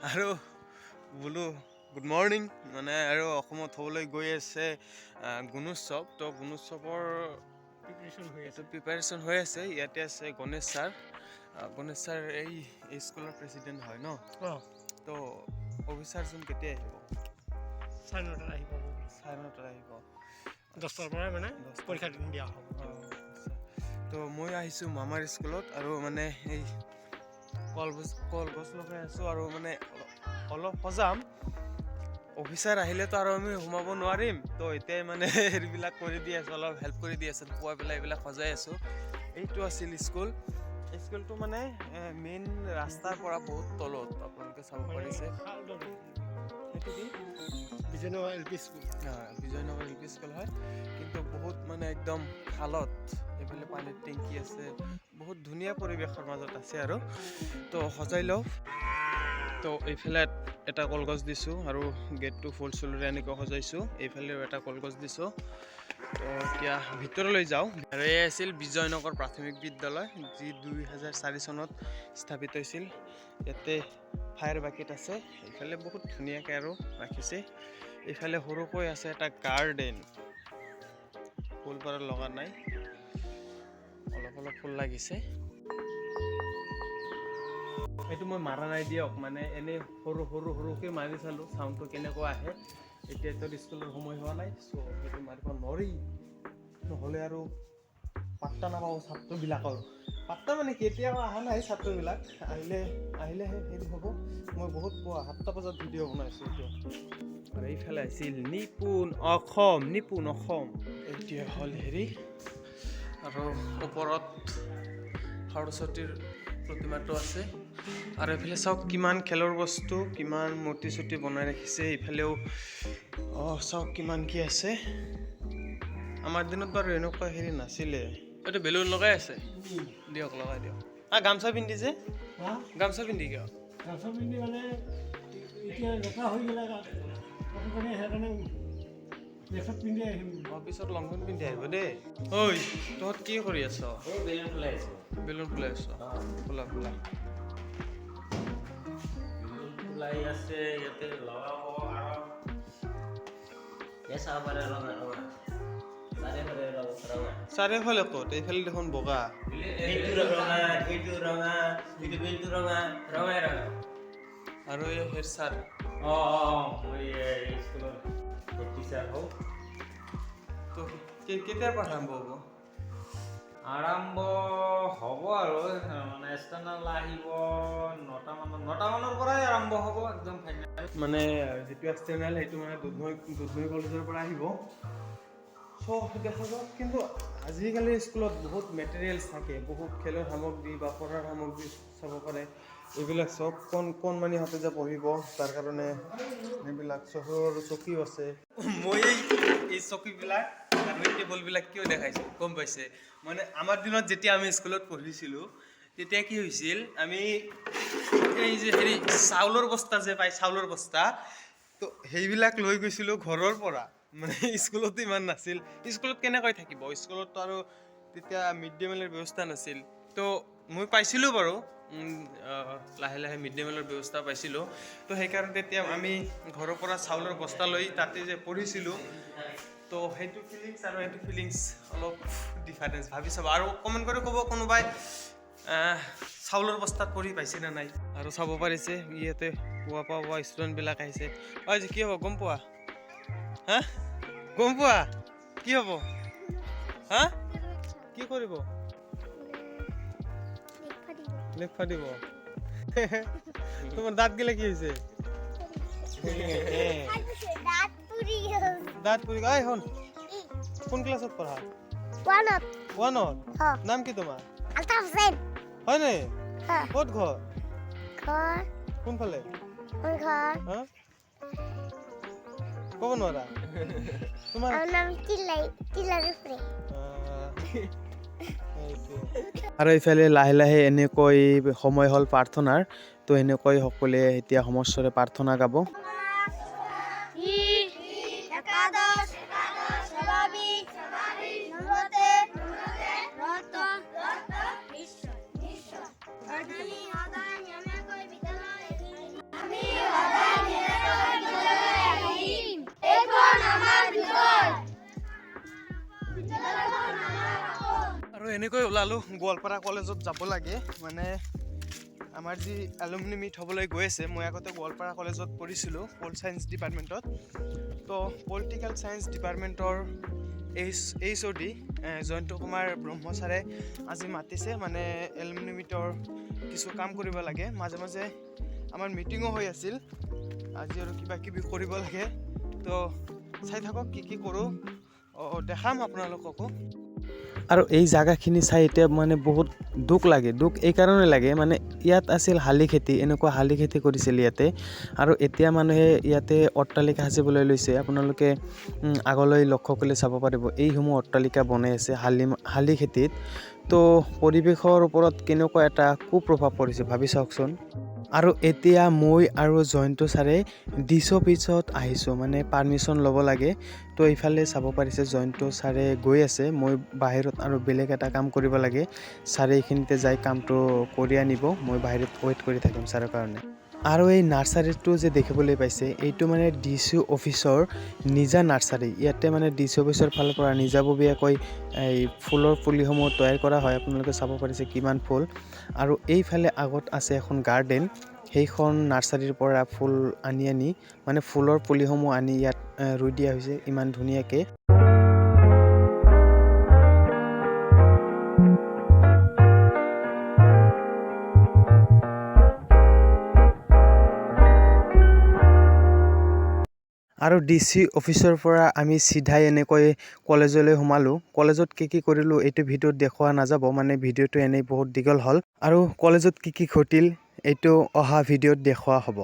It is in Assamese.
আৰু বোলো গুড মৰ্ণিং মানে আৰু অসমত হ'বলৈ গৈ আছে গুণোৎসৱ। তো গুণোৎসৱৰ প্ৰিপাৰেশ্যন হৈ আছে। ইয়াতে আছে গণেশ ছাৰ। গণেশ ছাৰ এই স্কুলৰ প্ৰেচিডেণ্ট হয় ন। তো অফিচাৰজন কেতিয়া আহিব? 9:30 আহিব। 9:30 আহিব। 10টাৰ পৰাই মানে পৰীক্ষা দিন দিয়া হ'ব। তো মই আহিছোঁ মামাৰ স্কুলত আৰু মানে এই কলগছ লগাই আছোঁ আৰু মানে অলপ সজাম। অফিচাৰ আহিলেতো আৰু আমি সোমাব নোৱাৰিম। তো এতিয়াই মানে হেৰিবিলাক কৰি দি আছোঁ, অলপ হেল্প কৰি দি আছোঁ। পুৱাই পেলাই এইবিলাক সজাই আছোঁ। এইটো আছিল স্কুল। স্কুলটো মানে মেইন ৰাস্তাৰ পৰা বহুত তলত, আপোনালোকে চাব পাৰিছে। সেইটো কি Bijoynagar LP school. Bijoynagar LP school হয়, কিন্তু বহুত মানে একদম খালত। এইফালে পানীৰ টেংকি আছে, বহুত ধুনীয়া পৰিৱেশৰ মাজত আছে আৰু। তো সজাই লওঁ। তো এইফালে এটা কলগছ দিছোঁ আৰু গেটটো ফুল চুলৰে এনেকৈ সজাইছোঁ। এইফালেও এটা কলগছ দিছোঁ। তো এতিয়া ভিতৰলৈ যাওঁ। আৰু এই আছিল বিজয়নগৰ প্ৰাথমিক বিদ্যালয়, যি 2004 চনত স্থাপিত হৈছিল। ইয়াতে ফায়াৰ বাকেট আছে। এইফালে বহুত ধুনীয়াকৈ আৰু ৰাখিছে। এইফালে সৰুকৈ আছে এটা গাৰ্ডেন, ফুল পাৰ লগা নাই, অলপ অলপ ফুল লাগিছে। এইটো মই মাৰা নাই দিয়ক, মানে এনেই সৰুকৈ মাৰি চালোঁ চাউণ্ডটো কেনেকুৱা আহে। এতিয়াতো স্কুলৰ সময় হোৱা নাই, চ' সেইটো মাৰিব নোৱাৰি। নহ'লে আৰু পাত্তা নাপাওঁ ছাত্ৰবিলাকৰ। পাত্তা মানে কেতিয়াও অহা নাই ছাত্ৰবিলাক, আহিলেহে হেৰি হ'ব। মই বহুত পুৱা 7টা বজাত ভিডিঅ' বনাইছোঁ এতিয়া। আৰু এইফালে আছিল নিপুণ অসম। এতিয়া হ'ল হেৰি, আৰু ওপৰত সৰস্বতীৰ প্ৰতিমাটো আছে। আৰু এইফালে চাওক কিমান খেলৰ বস্তু, কিমান মূৰ্তি চূৰ্তি বনাই ৰাখিছে। এইফালেও চাওক কিমান কি আছে। আমাৰ দিনত বাৰু এনেকুৱা হেৰি নাছিলে। এইটো বেলুন লগাই আছে, দিয়ক লগাই দিয়ক। গামোচা পিন্ধি যে, গামোচা পিন্ধি কিয়? গামোচা পিন্ধি মানে এতিয়া লেতেৰা হৈ গ'লে সেইকাৰণে ড্ৰেছত পিন্ধি আহিম। পিছত লংপেণ্ট পিন্ধি আহিব দেই। ঐ তহঁত কি কৰি আছ? বেলুন ফুলাই আছ? ফুলা ফুলাই আছে ইয়াতে লগাব আৰু চাব পাৰে ৰঙা চাৰিওফালে ক'ত? এইফালে দেখোন বগা। এইটো ৰঙা, এইটো বেলটো ৰঙা। আৰু এই হেড ছাৰ। মই স্কুলৰ টিচাৰ হওঁ। তো কেতিয়াৰ পৰা আৰম্ভ হ'ব? আৰম্ভ হ'ব আৰু মানে ষ্টেণ্ডাৰ্ড আহিব 9টা মানৰ পৰাই আৰম্ভ হ'ব একদম ফাইনেল। মানে যিটো এক্সটাৰ্নেল সেইটো মানে দুধনৈ কলেজৰ পৰা আহিব। চ' দেখা যাওক। কিন্তু আজিকালি স্কুলত বহুত মেটেৰিয়েলছ থাকে, বহুত খেলৰ সামগ্ৰী বা পঢ়াৰ সামগ্ৰী চাব পাৰে। এইবিলাক চব কণমানিহঁতে যে পঢ়িব, তাৰ কাৰণে এইবিলাক চকীও আছে। মই এই চকীবিলাক আৰু এই টেবুলবিলাক কিয় দেখাইছোঁ গম পাইছে? মানে আমাৰ দিনত যেতিয়া আমি স্কুলত পঢ়িছিলোঁ, তেতিয়া কি হৈছিল, আমি এই যে হেৰি চাউলৰ বস্তা যে পায়, চাউলৰ বস্তা, তো সেইবিলাক লৈ গৈছিলোঁ ঘৰৰ পৰা। মানে স্কুলতো ইমান নাছিল। স্কুলত কেনেকৈ থাকিব? স্কুলততো আৰু তেতিয়া মিড ডে মিলৰ ব্যৱস্থা নাছিল। তো মই পাইছিলোঁ বাৰু, লাহে লাহে মিড ডে মিলৰ ব্যৱস্থা পাইছিলোঁ। তো সেইকাৰণে তেতিয়া আমি ঘৰৰ পৰা চাউলৰ বস্তা লৈ তাতে যে পঢ়িছিলোঁ, তো সেইটো ফিলিংছ আৰু সেইটো ফিলিংছ অলপ ডিফাৰেঞ্চ। ভাবি চাব আৰু কমেণ্ট কৰি ক'ব কোনোবাই চাউলৰ বস্তাত পঢ়ি পাইছে নে নাই। আৰু চাব পাৰিছে ইয়াতে পুৱা ষ্টুডেণ্টবিলাক আহিছে। আজি কি হ'ব গম পোৱা? গম পোৱা কি হ'ব? কি কৰিব? লেখা দিব। তোমাৰ দাঁত গিলা কি হৈছে? দাঁত পুৰি গ'ল। শুন, কোন ক্লাছত পঢ়া? 1ত। নাম কি তোমাৰ? হয় নে? ক'ত ঘৰ? কোনফালে? ক'ব নোৱাৰা? তোমাৰ আৰু এইফালে লাহে লাহে এনেকৈ সময় হ'ল প্ৰাৰ্থনাৰ। তো এনেকৈ সকলোৱে এতিয়া সমস্বৰে প্ৰাৰ্থনা গাব। এনেকৈ ওলালোঁ গোৱালপাৰা কলেজত যাব লাগে মানে আমাৰ যি এলুমিনি মিট হ'বলৈ গৈ আছে। মই আগতে গোৱালপাৰা কলেজত পঢ়িছিলোঁ পল চায়েন্স ডিপাৰ্টমেণ্টত। তো পলিটিকেল চায়েন্স ডিপাৰ্টমেণ্টৰ HOD জয়ন্ত কুমাৰ ব্ৰহ্ম ছাৰে আজি মাতিছে মানে এলুমিনি মিটৰ কিছু কাম কৰিব লাগে। মাজে মাজে আমাৰ মিটিঙো হৈ আছিল, আজি আৰু কিবা কিবি কৰিব লাগে। তো চাই থাকক কি কৰোঁ, দেখাম আপোনালোককো। আৰু এই জাগাখিনি চাই এতিয়া মানে বহুত দুখ লাগে। দুখ এইকাৰণে লাগে মানে ইয়াত আছিল শালি খেতি, এনেকুৱা শালি খেতি কৰিছিল ইয়াতে। আৰু এতিয়া মানুহে ইয়াতে অট্টালিকা সাজিবলৈ লৈছে। আপোনালোকে আগলৈ লক্ষ্য কৰিলে চাব পাৰিব এইসমূহ অট্টালিকা বনাই আছে শালি খেতিত। তো পৰিৱেশৰ ওপৰত কেনেকুৱা এটা কুপ্ৰভাৱ পৰিছে ভাবি চাওকচোন। আৰু এতিয়া মই আৰু জয়ন্ত ছাৰে ডিচ অফিচত আহিছোঁ, মানে পাৰ্মিশ্যন ল'ব লাগে। তো এইফালে চাব পাৰিছে জয়ন্ত ছাৰে গৈ আছে, মই বাহিৰত আৰু বেলেগ এটা কাম কৰিব লাগে। ছাৰে এইখিনিতে যাই কামটো কৰি আনিব, মই বাহিৰত ৱেইট কৰি থাকিম ছাৰৰ কাৰণে। আৰু এই নাৰ্চাৰীটো যে দেখিবলৈ পাইছে এইটো মানে DC অফিচৰ নিজা নাৰ্চাৰী। ইয়াতে মানে DC অফিচৰ ফালৰ পৰা নিজাববীয়াকৈ এই ফুলৰ পুলিসমূহ তৈয়াৰ কৰা হয়। আপোনালোকে চাব পাৰিছে কিমান ফুল। আৰু এইফালে আগত আছে এখন গাৰ্ডেন, সেইখন নাৰ্চাৰীৰ পৰা ফুল আনি মানে ফুলৰ পুলিসমূহ আনি ইয়াত ৰুই দিয়া হৈছে ইমান ধুনীয়াকৈ। আৰু DC অফিচৰ পৰা আমি চিধাই এনেকৈ কলেজলৈ সোমালোঁ। কলেজত কি কৰিলোঁ এইটো ভিডিঅ'ত দেখুওৱা নাযাব, মানে ভিডিঅ'টো এনেই বহুত দীঘল হ'ল। আৰু কলেজত কি ঘটিল এইটো অহা ভিডিঅ'ত দেখুওৱা হ'ব।